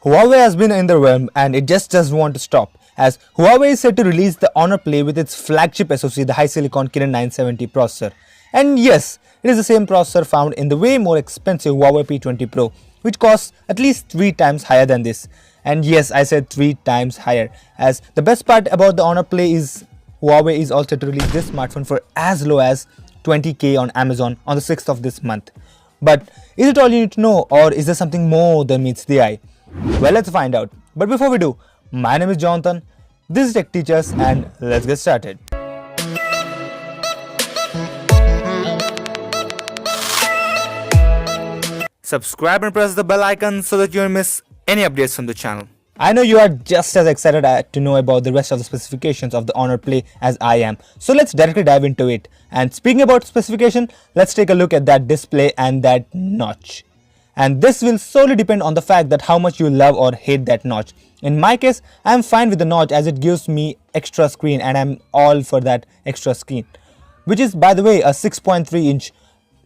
Huawei has been in the realm and it just doesn't want to stop, as Huawei is set to release the Honor Play with its flagship SoC, the Hisilicon Kirin 970 processor. And yes, it is the same processor found in the way more expensive Huawei P20 Pro, which costs at least 3 times higher than this. And yes, I said 3 times higher, as the best part about the Honor Play is Huawei is also to release this smartphone for as low as 20k on Amazon on the 6th of this month. But is it all you need to know, or is there something more than meets the eye? Well, let's find out. But before we do, my name is Jhonathan, this is TechTeachers, and let's get started. Subscribe and press the bell icon so that you don't miss any updates from the channel. I know you are just as excited to know about the rest of the specifications of the Honor Play as I am, so let's directly dive into it. And speaking about specification, let's take a look at that display and that notch. And this will solely depend on the fact that how much you love or hate that notch. In my case, I am fine with the notch as it gives me extra screen, and I'm all for that extra screen, which is, by the way, a 6.3 inch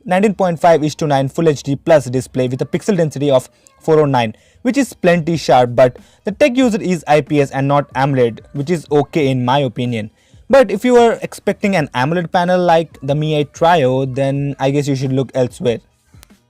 19.5:9 Full HD Plus display with a pixel density of 409, which is plenty sharp, but the tech user is IPS and not AMOLED, which is okay in my opinion. But if you are expecting an AMOLED panel like the Mi 8 Trio, then I guess you should look elsewhere.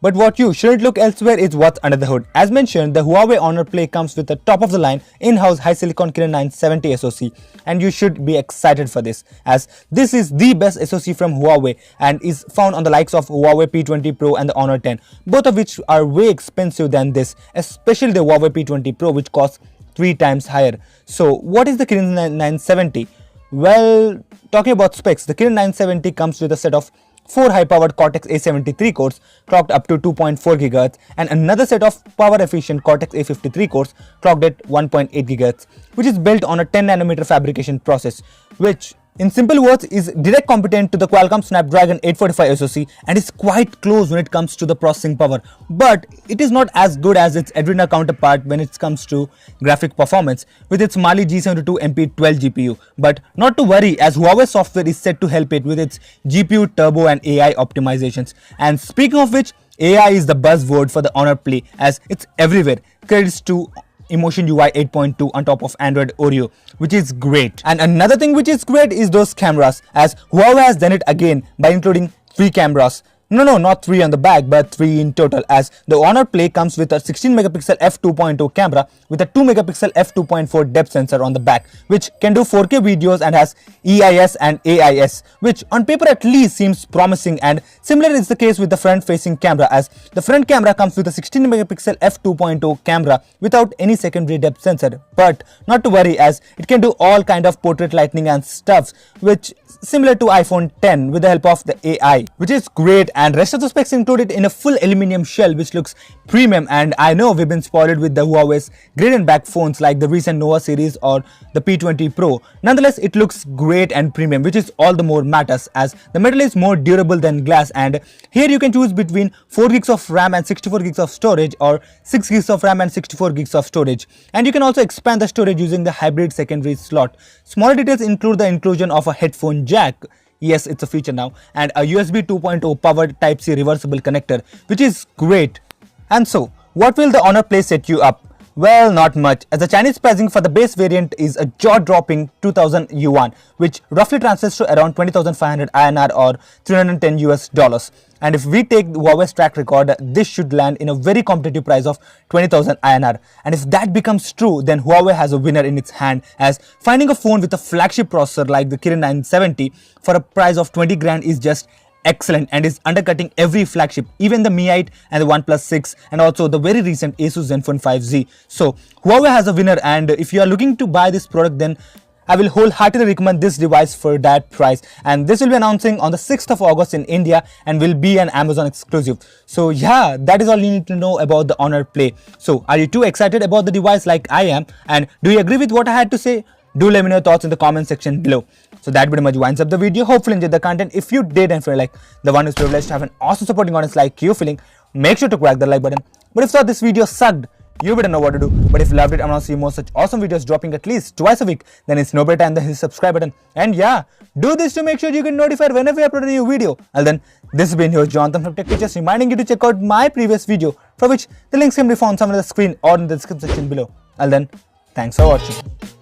But what you shouldn't look elsewhere is what's under the hood. As mentioned, the Huawei Honor Play comes with the top of the line in-house Hisilicon Kirin 970 SoC, and you should be excited for this, as this is the best SoC from Huawei and is found on the likes of Huawei P20 Pro and the Honor 10, both of which are way expensive than this, especially the Huawei P20 Pro, which costs 3 times higher. So what is the Kirin 970? Well, talking about specs, the Kirin 970 comes with a set of 4 high-powered Cortex-A73 cores clocked up to 2.4 GHz and another set of power-efficient Cortex-A53 cores clocked at 1.8 GHz, which is built on a 10nm fabrication process, which in simple words is direct competent to the Qualcomm Snapdragon 845 SoC and is quite close when it comes to the processing power, but it is not as good as its Adreno counterpart when it comes to graphic performance with its Mali G72MP12 GPU. But not to worry, as Huawei software is set to help it with its GPU turbo and AI optimizations. And speaking of which, AI is the buzzword for the Honor Play as it's everywhere. Credits to Emotion UI 8.2 on top of Android Oreo, which is great. And another thing which is great is those cameras, as Huawei has done it again by including 3 cameras. No, not 3 on the back, but 3 in total, as the Honor Play comes with a 16MP f2.0 camera with a 2MP f2.4 depth sensor on the back, which can do 4K videos and has EIS and AIS, which on paper at least seems promising. And similar is the case with the front-facing camera, as the front camera comes with a 16MP f2.0 camera without any secondary depth sensor. But not to worry, as it can do all kind of portrait lighting and stuff, which similar to iPhone 10 with the help of the AI, which is great. And rest of the specs included in a full aluminum shell, which looks premium. And I know we've been spoiled with the Huawei's grid and back phones like the recent Nova series or the P20 Pro. Nonetheless, it looks great and premium, which is all the more matters, as the metal is more durable than glass. And here you can choose between 4 gigs of RAM and 64 gigs of storage, or 6 gigs of RAM and 64 gigs of storage. And you can also expand the storage using the hybrid secondary slot. Smaller details include the inclusion of a headphone jack. Yes, it's a feature now, and a USB 2.0 powered Type-C reversible connector, which is great. And so, what will the Honor Play set you up? Well, not much, as the Chinese pricing for the base variant is a jaw-dropping 2000 yuan, which roughly translates to around 20,500 INR or $310 US. And if we take Huawei's track record, this should land in a very competitive price of 20,000 INR. And if that becomes true, then Huawei has a winner in its hand, as finding a phone with a flagship processor like the Kirin 970 for a price of 20 grand is just excellent and is undercutting every flagship, even the Mi 8 and the OnePlus 6 and also the very recent Asus Zenfone 5Z. So Huawei has a winner, and if you are looking to buy this product, then I will wholeheartedly recommend this device for that price. And this will be announcing on the 6th of August in India and will be an Amazon exclusive. So yeah, that is all you need to know about the Honor Play. So are you too excited about the device like I am? And do you agree with what I had to say? Do let me know your thoughts in the comment section below. So that pretty much winds up the video. Hopefully enjoyed the content. If you did and feel like the one who's privileged to have an awesome supporting audience like you feeling, make sure to crack the like button. But if you thought this video sucked, you better know what to do. But if you loved it and want to see more such awesome videos dropping at least twice a week, then it's no better time than hit the subscribe button. And yeah, do this to make sure you get notified whenever we upload a new video. And then, this has been your Jhonathan from TechTeachers, reminding you to check out my previous video, for which the links can be found somewhere on the screen or in the description section below. And then, thanks for watching.